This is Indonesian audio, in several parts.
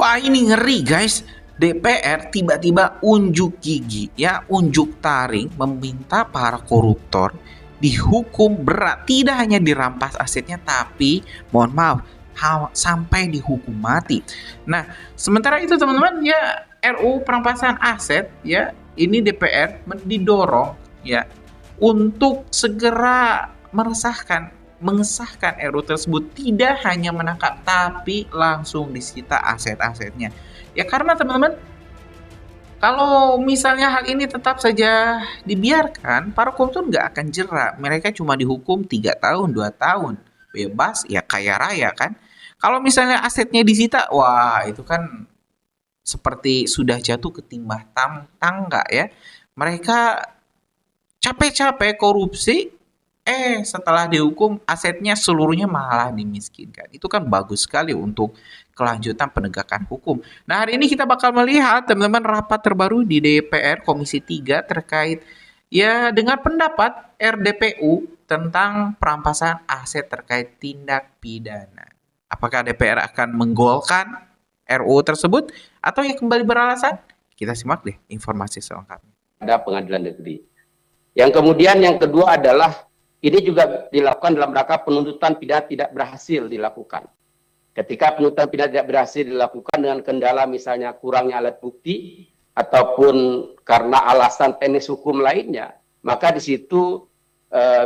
Wah, ini ngeri guys. DPR tiba-tiba unjuk gigi, ya, unjuk taring meminta para koruptor dihukum berat. Tidak hanya dirampas asetnya, tapi mohon maaf, sampai dihukum mati. Nah, sementara itu teman-teman, ya, RUU perampasan aset, ya, ini DPR didorong, ya, untuk segera mengesahkan RUU tersebut, tidak hanya menangkap tapi langsung disita aset-asetnya. Ya karena teman-teman, kalau misalnya hal ini tetap saja dibiarkan, para koruptor nggak akan jerak. Mereka cuma dihukum 3 tahun, 2 tahun. Bebas, ya kaya raya kan. Kalau misalnya asetnya disita, wah itu kan seperti sudah jatuh ke timah tangga ya. Mereka capek-capek korupsi, setelah dihukum asetnya seluruhnya malah dimiskinkan. Itu kan bagus sekali untuk kelanjutan penegakan hukum. Nah, hari ini kita bakal melihat teman-teman rapat terbaru di DPR Komisi 3 terkait ya dengan pendapat RDPU tentang perampasan aset terkait tindak pidana. Apakah DPR akan menggolkan RUU tersebut atau ya kembali beralasan? Kita simak deh informasi selengkapnya. Ada pengadilan negeri. Yang kemudian yang kedua adalah ini juga dilakukan dalam rangka penuntutan pidana tidak berhasil dilakukan. Ketika penuntutan pidana tidak berhasil dilakukan dengan kendala misalnya kurangnya alat bukti ataupun karena alasan teknis hukum lainnya, maka di situ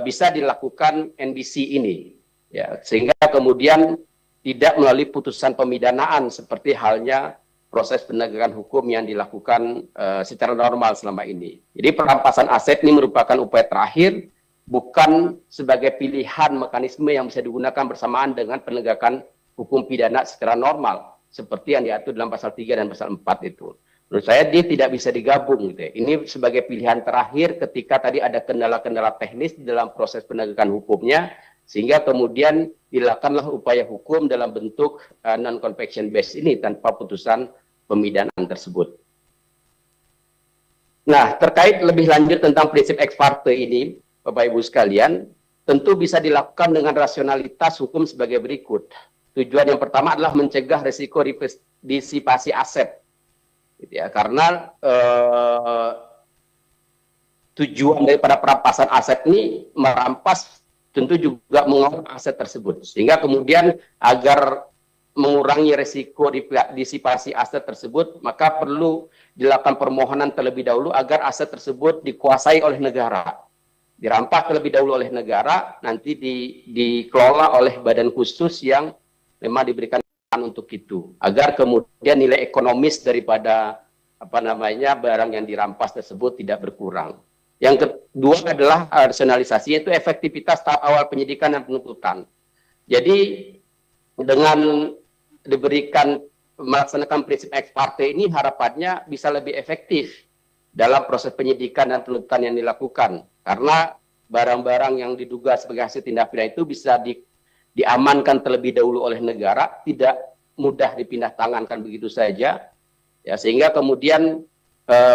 bisa dilakukan NBC ini, ya, sehingga kemudian tidak melalui putusan pemidanaan seperti halnya proses penegakan hukum yang dilakukan secara normal selama ini. Jadi perampasan aset ini merupakan upaya terakhir, bukan sebagai pilihan mekanisme yang bisa digunakan bersamaan dengan penegakan hukum pidana secara normal, seperti yang diatur dalam pasal 3 dan pasal 4 itu. Menurut saya dia tidak bisa digabung. Gitu ya. Ini sebagai pilihan terakhir ketika tadi ada kendala-kendala teknis di dalam proses penegakan hukumnya, sehingga kemudian dilakukanlah upaya hukum dalam bentuk non-conviction based ini tanpa putusan pemidanaan tersebut. Nah, terkait lebih lanjut tentang prinsip ex parte ini, Bapak Ibu sekalian, tentu bisa dilakukan dengan rasionalitas hukum sebagai berikut. Tujuan yang pertama adalah mencegah risiko disipasi aset. Gitu ya, karena tujuan daripada perampasan aset ini merampas tentu juga mengolah aset tersebut. Sehingga kemudian agar mengurangi risiko disipasi aset tersebut, maka perlu dilakukan permohonan terlebih dahulu agar aset tersebut dikuasai oleh negara. Dirampas terlebih dahulu oleh negara, nanti dikelola oleh badan khusus yang memang diberikan untuk itu, agar kemudian nilai ekonomis daripada barang yang dirampas tersebut tidak berkurang. Yang kedua adalah rasionalisasi, yaitu efektivitas tahap awal penyidikan dan penuntutan. Jadi dengan diberikan melaksanakan prinsip ex parte ini harapannya bisa lebih efektif dalam proses penyidikan dan penuntutan yang dilakukan, karena barang-barang yang diduga sebagai hasil tindak pidana itu bisa diamankan terlebih dahulu oleh negara, tidak mudah dipindah tangankan begitu saja, ya, sehingga kemudian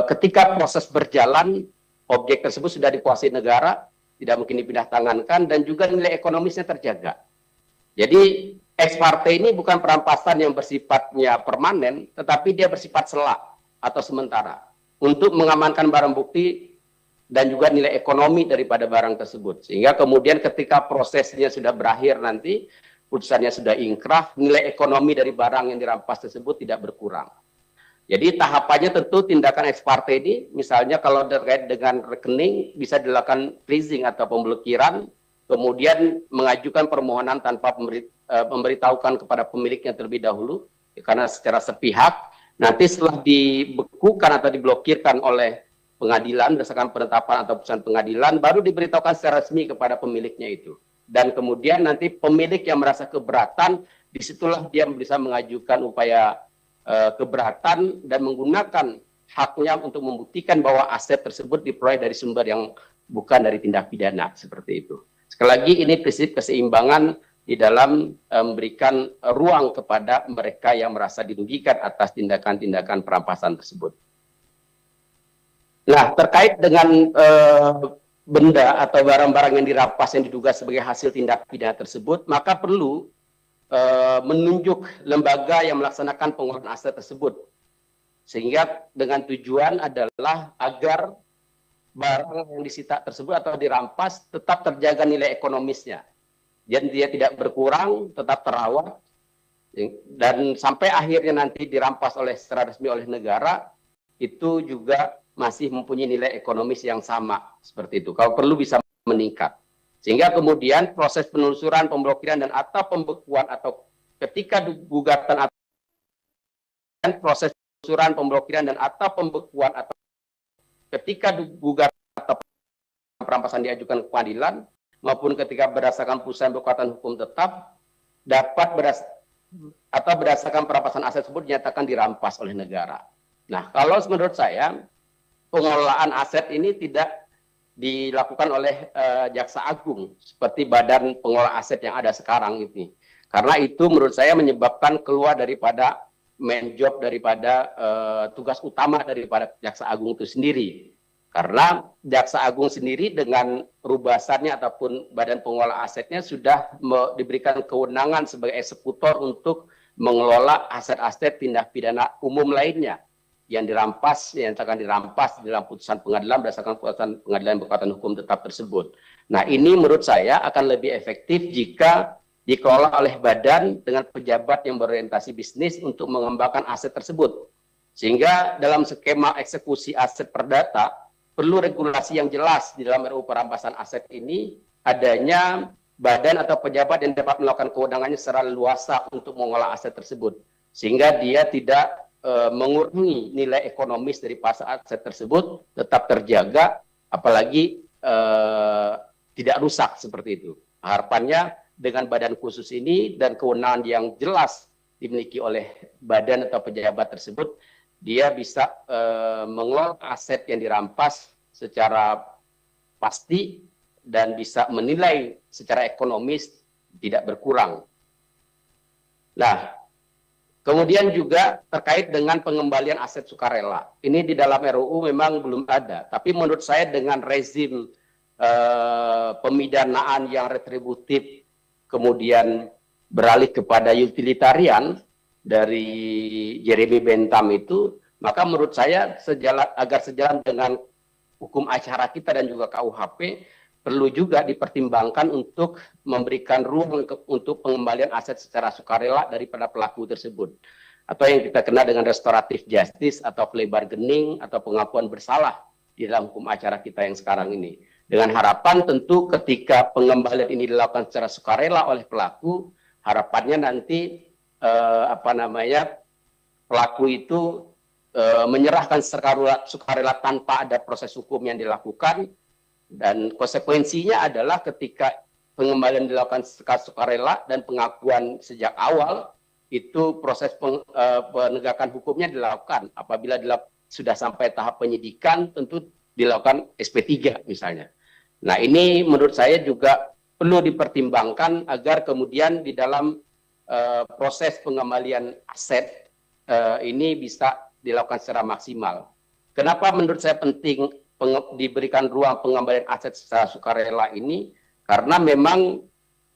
ketika proses berjalan objek tersebut sudah dikuasai negara, tidak mungkin dipindah tangankan, dan juga nilai ekonomisnya terjaga. Jadi ex parte ini bukan perampasan yang bersifatnya permanen, tetapi dia bersifat selak atau sementara untuk mengamankan barang bukti dan juga nilai ekonomi daripada barang tersebut. Sehingga kemudian ketika prosesnya sudah berakhir nanti, putusannya sudah ingkrah, nilai ekonomi dari barang yang dirampas tersebut tidak berkurang. Jadi tahapannya tentu tindakan ex parte ini, misalnya kalau terkait dengan rekening bisa dilakukan freezing atau pemblokiran, kemudian mengajukan permohonan tanpa memberitahukan kepada pemiliknya terlebih dahulu, karena secara sepihak, nanti setelah dibekukan atau diblokirkan oleh pengadilan berdasarkan penetapan atau putusan pengadilan, baru diberitahukan secara resmi kepada pemiliknya itu. Dan kemudian nanti pemilik yang merasa keberatan, disitulah dia bisa mengajukan upaya keberatan dan menggunakan haknya untuk membuktikan bahwa aset tersebut diperoleh dari sumber yang bukan dari tindak pidana, seperti itu. Sekali lagi ini prinsip keseimbangan di dalam memberikan ruang kepada mereka yang merasa dirugikan atas tindakan-tindakan perampasan tersebut. Nah, terkait dengan benda atau barang-barang yang dirampas yang diduga sebagai hasil tindak pidana tersebut, maka perlu menunjuk lembaga yang melaksanakan pengelolaan aset tersebut. Sehingga dengan tujuan adalah agar barang yang disita tersebut atau dirampas tetap terjaga nilai ekonomisnya. Jadi dia tidak berkurang, tetap terawat, dan sampai akhirnya nanti dirampas secara resmi oleh negara, itu juga masih mempunyai nilai ekonomis yang sama seperti itu. Kalau perlu bisa meningkat. Sehingga kemudian proses penelusuran, pemblokiran dan atau pembekuan atau ketika gugatan atau proses penelusuran, pemblokiran dan atau pembekuan atau ketika gugatan atau perampasan diajukan ke pengadilan maupun ketika berdasarkan putusan berkekuatan hukum tetap dapat berdasarkan perampasan aset tersebut dinyatakan dirampas oleh negara. Nah, kalau menurut saya pengelolaan aset ini tidak dilakukan oleh Jaksa Agung seperti badan pengelola aset yang ada sekarang ini. Karena itu menurut saya menyebabkan keluar daripada main job daripada tugas utama daripada Jaksa Agung itu sendiri. Karena Jaksa Agung sendiri dengan rubasannya ataupun badan pengelola asetnya sudah diberikan kewenangan sebagai eksekutor untuk mengelola aset-aset tindak pidana umum lainnya yang dirampas, yang akan dirampas dalam putusan pengadilan berdasarkan putusan pengadilan berkekuatan hukum tetap tersebut. Nah, ini menurut saya akan lebih efektif jika dikelola oleh badan dengan pejabat yang berorientasi bisnis untuk mengembangkan aset tersebut. Sehingga dalam skema eksekusi aset perdata, perlu regulasi yang jelas di dalam RUU perampasan aset ini adanya badan atau pejabat yang dapat melakukan kewenangannya secara leluasa untuk mengolah aset tersebut. Sehingga dia tidak mengurangi nilai ekonomis dari pasar aset tersebut, tetap terjaga, apalagi tidak rusak seperti itu. Harapannya dengan badan khusus ini dan kewenangan yang jelas dimiliki oleh badan atau pejabat tersebut, dia bisa mengelola aset yang dirampas secara pasti dan bisa menilai secara ekonomis tidak berkurang. Nah, kemudian juga terkait dengan pengembalian aset sukarela. Ini di dalam RUU memang belum ada, tapi menurut saya dengan rezim pemidanaan yang retributif kemudian beralih kepada utilitarian dari Jeremy Bentham itu, maka menurut saya agar sejalan dengan hukum acara kita dan juga KUHP, perlu juga dipertimbangkan untuk memberikan ruang untuk pengembalian aset secara sukarela daripada pelaku tersebut. Atau yang kita kenal dengan restoratif justice atau plea bargaining atau pengakuan bersalah di dalam hukum acara kita yang sekarang ini. Dengan harapan tentu ketika pengembalian ini dilakukan secara sukarela oleh pelaku, harapannya nanti pelaku itu menyerahkan secara sukarela tanpa ada proses hukum yang dilakukan, dan konsekuensinya adalah ketika pengembalian dilakukan secara sukarela dan pengakuan sejak awal, itu proses penegakan hukumnya dilakukan. Apabila sudah sampai tahap penyidikan, tentu dilakukan SP3 misalnya. Nah, ini menurut saya juga perlu dipertimbangkan agar kemudian di dalam proses pengembalian aset ini bisa dilakukan secara maksimal. Kenapa menurut saya penting diberikan ruang pengembalian aset secara sukarela ini? Karena memang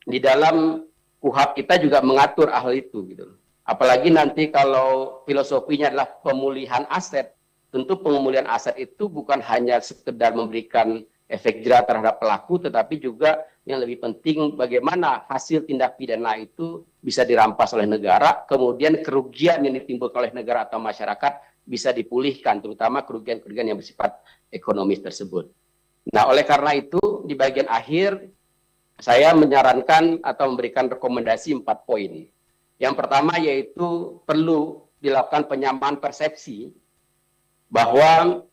di dalam KUHP kita juga mengatur hal itu, gitu. Apalagi nanti kalau filosofinya adalah pemulihan aset, tentu pemulihan aset itu bukan hanya sekedar memberikan efek jerah terhadap pelaku, tetapi juga yang lebih penting bagaimana hasil tindak pidana itu bisa dirampas oleh negara, kemudian kerugian yang ditimbulkan oleh negara atau masyarakat bisa dipulihkan, terutama kerugian-kerugian yang bersifat ekonomis tersebut. Nah, oleh karena itu, di bagian akhir, saya menyarankan atau memberikan rekomendasi 4 poin. Yang pertama yaitu perlu dilakukan penyamaan persepsi bahwa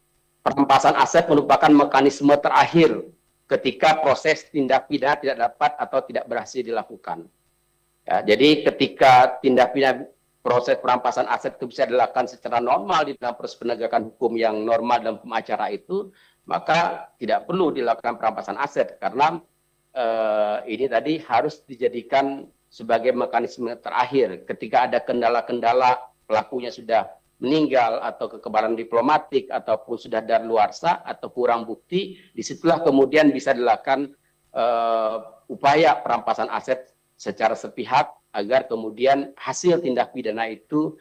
perampasan aset merupakan mekanisme terakhir ketika proses tindak pidana tidak dapat atau tidak berhasil dilakukan. Ya, jadi ketika tindak pidana proses perampasan aset itu bisa dilakukan secara normal di dalam proses penegakan hukum yang normal dalam hukum acara itu, maka tidak perlu dilakukan perampasan aset karena ini tadi harus dijadikan sebagai mekanisme terakhir. Ketika ada kendala-kendala, pelakunya sudah meninggal atau kekebalan diplomatik ataupun sudah daluarsa atau kurang bukti, disitulah kemudian bisa dilakukan upaya perampasan aset secara sepihak agar kemudian hasil tindak pidana itu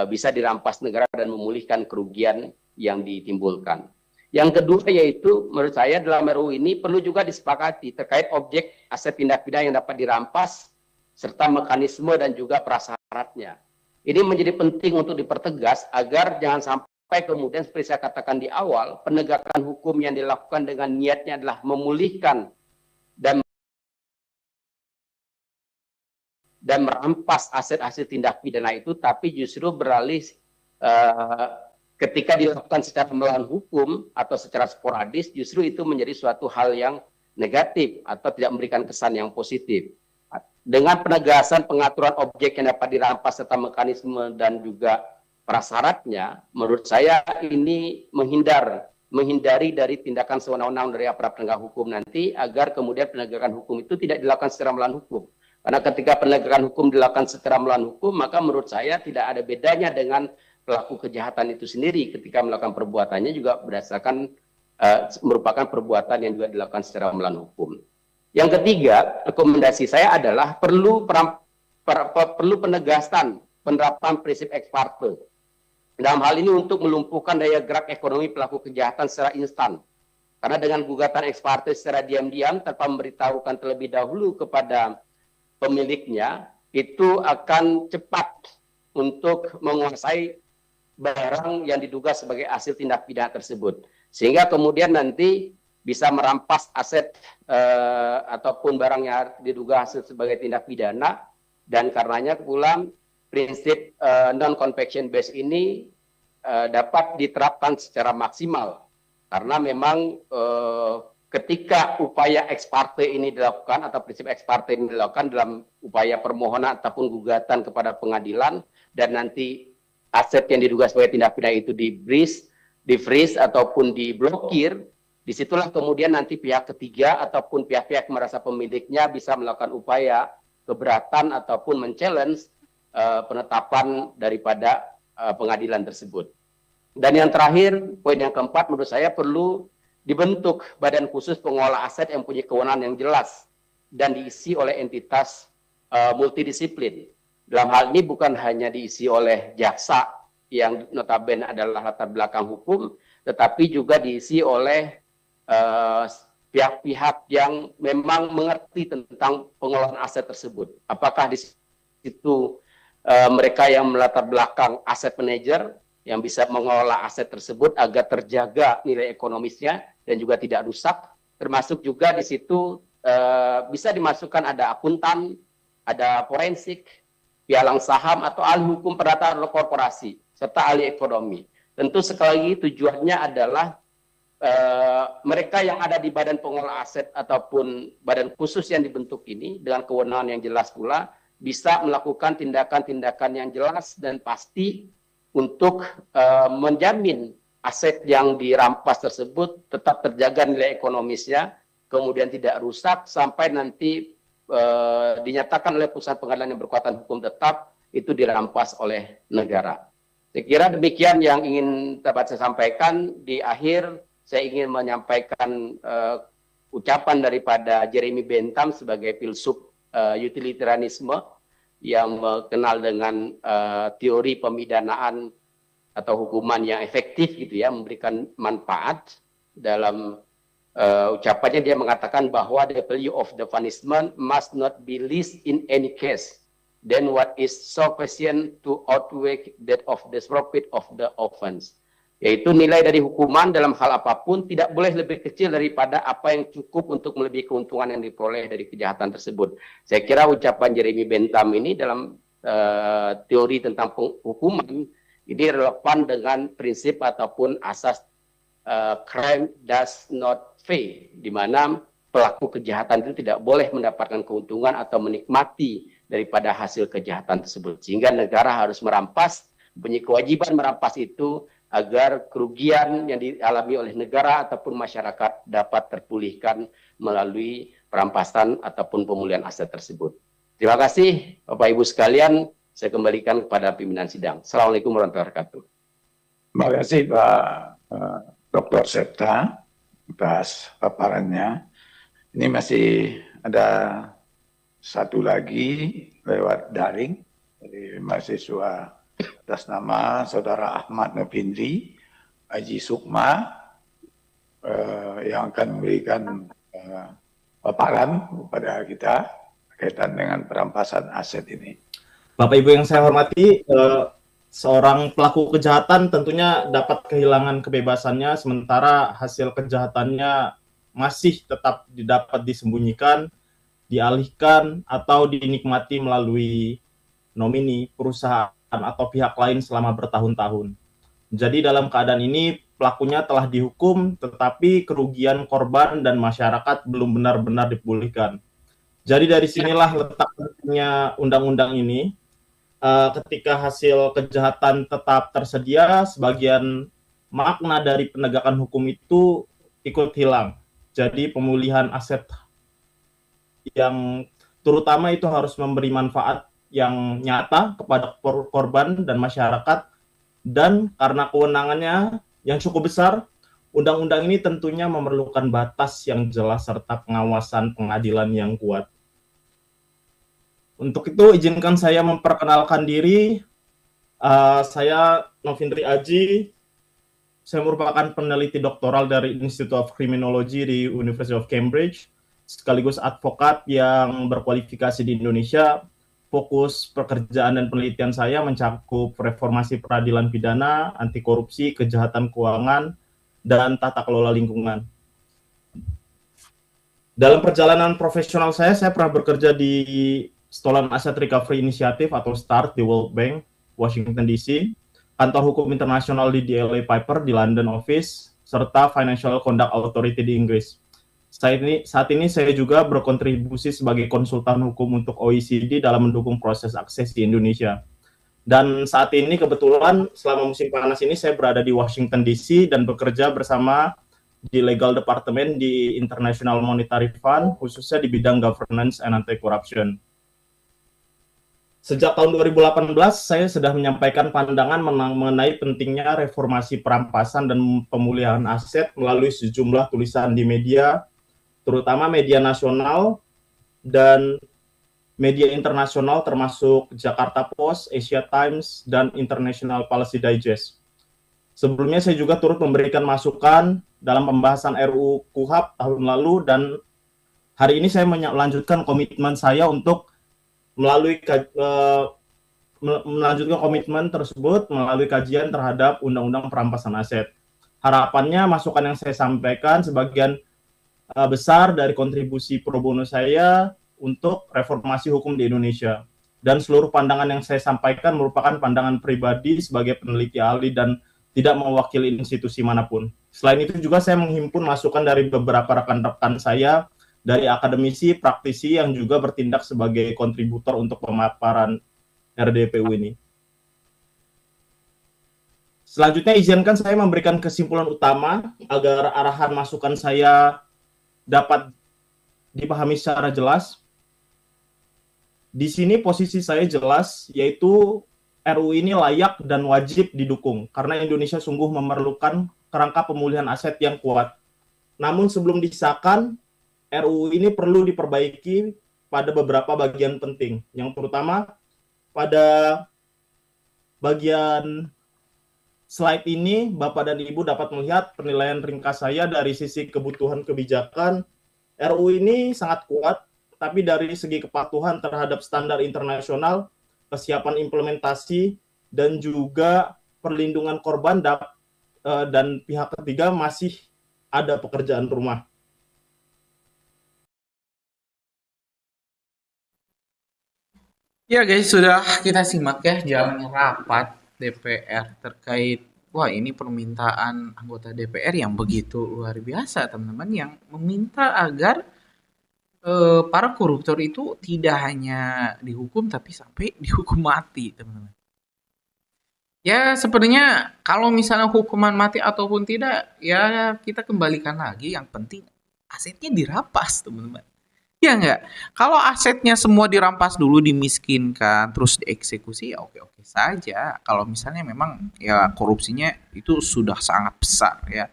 bisa dirampas negara dan memulihkan kerugian yang ditimbulkan. Yang kedua yaitu menurut saya dalam RUU ini perlu juga disepakati terkait objek aset tindak pidana yang dapat dirampas serta mekanisme dan juga prasyaratnya. Ini menjadi penting untuk dipertegas agar jangan sampai kemudian seperti saya katakan di awal, penegakan hukum yang dilakukan dengan niatnya adalah memulihkan dan merampas aset-aset tindak pidana itu, tapi justru beralih ketika dilakukan secara melawan hukum atau secara sporadis, justru itu menjadi suatu hal yang negatif atau tidak memberikan kesan yang positif. Dengan penegasan pengaturan objek yang dapat dirampas serta mekanisme dan juga prasyaratnya, menurut saya ini menghindari dari tindakan sewenang-wenang dari aparat penegak hukum nanti, agar kemudian penegakan hukum itu tidak dilakukan secara melawan hukum. Karena ketika penegakan hukum dilakukan secara melawan hukum, maka menurut saya tidak ada bedanya dengan pelaku kejahatan itu sendiri ketika melakukan perbuatannya juga berdasarkan merupakan perbuatan yang juga dilakukan secara melawan hukum. Yang ketiga, rekomendasi saya adalah perlu penegasan penerapan prinsip ex parte. Dalam hal ini untuk melumpuhkan daya gerak ekonomi pelaku kejahatan secara instan. Karena dengan gugatan ex parte secara diam-diam tanpa memberitahukan terlebih dahulu kepada pemiliknya, itu akan cepat untuk menguasai barang yang diduga sebagai hasil tindak pidana tersebut. Sehingga kemudian nanti bisa merampas aset ataupun barang yang diduga hasil sebagai tindak pidana, dan karenanya pula prinsip non-conviction base ini dapat diterapkan secara maksimal. Karena memang ketika upaya ex parte ini dilakukan atau prinsip ex parte ini dilakukan dalam upaya permohonan ataupun gugatan kepada pengadilan, dan nanti aset yang diduga sebagai tindak pidana itu di-freeze ataupun diblokir, disitulah kemudian nanti pihak ketiga ataupun pihak-pihak merasa pemiliknya bisa melakukan upaya keberatan ataupun men-challenge penetapan daripada pengadilan tersebut. Dan yang terakhir, poin yang keempat, menurut saya perlu dibentuk badan khusus pengelola aset yang punya kewenangan yang jelas dan diisi oleh entitas multidisiplin. Dalam hal ini bukan hanya diisi oleh jaksa yang notabene adalah latar belakang hukum, tetapi juga diisi oleh pihak-pihak yang memang mengerti tentang pengelolaan aset tersebut. Apakah di situ mereka yang melatar belakang aset manager yang bisa mengelola aset tersebut agar terjaga nilai ekonomisnya dan juga tidak rusak, termasuk juga di situ bisa dimasukkan ada akuntan, ada forensik, pialang saham atau ahli hukum perdata korporasi serta ahli ekonomi. Tentu sekali lagi tujuannya adalah mereka yang ada di badan pengelola aset ataupun badan khusus yang dibentuk ini dengan kewenangan yang jelas pula bisa melakukan tindakan-tindakan yang jelas dan pasti untuk menjamin aset yang dirampas tersebut tetap terjaga nilai ekonomisnya, kemudian tidak rusak sampai nanti dinyatakan oleh pusat pengadilan yang berkekuatan hukum tetap itu dirampas oleh negara. Saya kira demikian yang ingin dapat saya sampaikan. Di akhir saya ingin menyampaikan ucapan daripada Jeremy Bentham sebagai filsuf utilitarianisme yang kenal dengan teori pemidanaan atau hukuman yang efektif gitu ya, memberikan manfaat. Dalam ucapannya dia mengatakan bahwa the value of the punishment must not be least in any case than what is sufficient to outweigh that of the profit of the offense. Yaitu nilai dari hukuman dalam hal apapun tidak boleh lebih kecil daripada apa yang cukup untuk melebihi keuntungan yang diperoleh dari kejahatan tersebut. Saya kira ucapan Jeremy Bentham ini dalam teori tentang hukuman ini relevan dengan prinsip ataupun asas crime does not pay, di mana pelaku kejahatan itu tidak boleh mendapatkan keuntungan atau menikmati daripada hasil kejahatan tersebut. Sehingga negara harus merampas, punya kewajiban merampas itu agar kerugian yang dialami oleh negara ataupun masyarakat dapat terpulihkan melalui perampasan ataupun pemulihan aset tersebut. Terima kasih Bapak Ibu sekalian, saya kembalikan kepada pimpinan sidang. Assalamualaikum warahmatullahi wabarakatuh. Terima kasih Pak Dr. Septa atas paparannya. Ini masih ada satu lagi lewat daring dari mahasiswa atas nama Saudara Ahmad Nafindri, Haji Sukma, yang akan memberikan paparan kepada kita berkaitan dengan perampasan aset ini. Bapak Ibu yang saya hormati, seorang pelaku kejahatan tentunya dapat kehilangan kebebasannya, sementara hasil kejahatannya masih tetap dapat disembunyikan, dialihkan, atau dinikmati melalui nomini, perusahaan, atau pihak lain selama bertahun-tahun. Jadi dalam keadaan ini, pelakunya telah dihukum, tetapi kerugian korban dan masyarakat belum benar-benar dipulihkan. Jadi dari sinilah letak pentingnya undang-undang ini. Ketika hasil kejahatan tetap tersedia, sebagian makna dari penegakan hukum itu ikut hilang. Jadi pemulihan aset yang terutama itu harus memberi manfaat yang nyata kepada korban dan masyarakat, dan karena kewenangannya yang cukup besar, undang-undang ini tentunya memerlukan batas yang jelas serta pengawasan pengadilan yang kuat. Untuk itu izinkan saya memperkenalkan diri. Saya Nafindri Aji. Saya merupakan peneliti doktoral dari Institute of Criminology di University of Cambridge, sekaligus advokat yang berkualifikasi di Indonesia. Fokus pekerjaan dan penelitian saya mencakup reformasi peradilan pidana, anti korupsi, kejahatan keuangan, dan tata kelola lingkungan. Dalam perjalanan profesional saya pernah bekerja di Stolen Asset Recovery Initiative atau START di World Bank, Washington DC, kantor hukum internasional di DLA Piper di London Office, serta Financial Conduct Authority di Inggris. Saat ini saya juga berkontribusi sebagai konsultan hukum untuk OECD dalam mendukung proses akses di Indonesia. Dan saat ini kebetulan selama musim panas ini saya berada di Washington DC dan bekerja bersama di Legal Department di International Monetary Fund, khususnya di bidang governance and anti-corruption. Sejak tahun 2018, saya sudah menyampaikan pandangan mengenai pentingnya reformasi perampasan dan pemulihan aset melalui sejumlah tulisan di media, terutama media nasional dan media internasional termasuk Jakarta Post, Asia Times, dan International Policy Digest. Sebelumnya saya juga turut memberikan masukan dalam pembahasan RUU KUHP tahun lalu, dan hari ini saya melanjutkan komitmen saya untuk melanjutkan komitmen tersebut melalui kajian terhadap Undang-Undang Perampasan Aset. Harapannya masukan yang saya sampaikan sebagian besar dari kontribusi pro bono saya untuk reformasi hukum di Indonesia. Dan seluruh pandangan yang saya sampaikan merupakan pandangan pribadi sebagai peneliti ahli dan tidak mewakili institusi manapun. Selain itu juga saya menghimpun masukan dari beberapa rekan-rekan saya, dari akademisi, praktisi yang juga bertindak sebagai kontributor untuk pemaparan RDPU ini. Selanjutnya izinkan saya memberikan kesimpulan utama agar arahan masukan saya dapat dipahami secara jelas. Di sini posisi saya jelas, yaitu RUU ini layak dan wajib didukung karena Indonesia sungguh memerlukan kerangka pemulihan aset yang kuat. Namun sebelum disahkan, RUU ini perlu diperbaiki pada beberapa bagian penting, yang terutama pada bagian slide ini, Bapak dan Ibu dapat melihat penilaian ringkas saya dari sisi kebutuhan kebijakan. RUU ini sangat kuat, tapi dari segi kepatuhan terhadap standar internasional, kesiapan implementasi, dan juga perlindungan korban dan pihak ketiga masih ada pekerjaan rumah. Ya guys, sudah kita simak ya jalannya rapat DPR terkait, wah ini permintaan anggota DPR yang begitu luar biasa teman-teman, yang meminta agar para koruptor itu tidak hanya dihukum tapi sampai dihukum mati teman-teman. Ya sebenarnya kalau misalnya hukuman mati ataupun tidak, ya kita kembalikan lagi, yang penting asetnya dirampas teman-teman. Ya enggak? Kalau asetnya semua dirampas dulu, dimiskinkan, terus dieksekusi, ya oke-oke saja. Kalau misalnya memang ya korupsinya itu sudah sangat besar ya.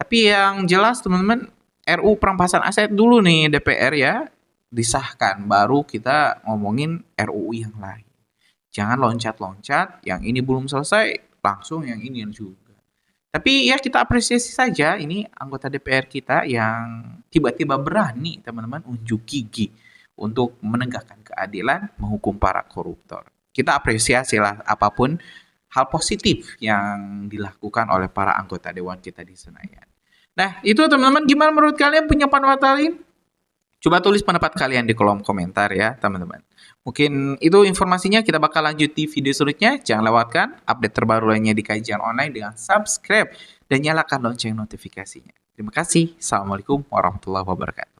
Tapi yang jelas teman-teman, RUU perampasan aset dulu nih DPR ya. disahkan, baru kita ngomongin RUU yang lain. Jangan loncat-loncat, yang ini belum selesai, langsung yang ini juga. Tapi ya kita apresiasi saja ini anggota DPR kita yang tiba-tiba berani teman-teman unjuk gigi untuk menegakkan keadilan, menghukum para koruptor. Kita apresiasi lah apapun hal positif yang dilakukan oleh para anggota dewan kita di Senayan. Nah, itu teman-teman, gimana menurut kalian punya pendapat lain? Coba tulis pendapat kalian di kolom komentar ya, teman-teman. Mungkin itu informasinya, kita bakal lanjut di video selanjutnya. Jangan lewatkan update terbaru lainnya di Kajian Online dengan subscribe dan nyalakan lonceng notifikasinya. Terima kasih. Assalamualaikum warahmatullahi wabarakatuh.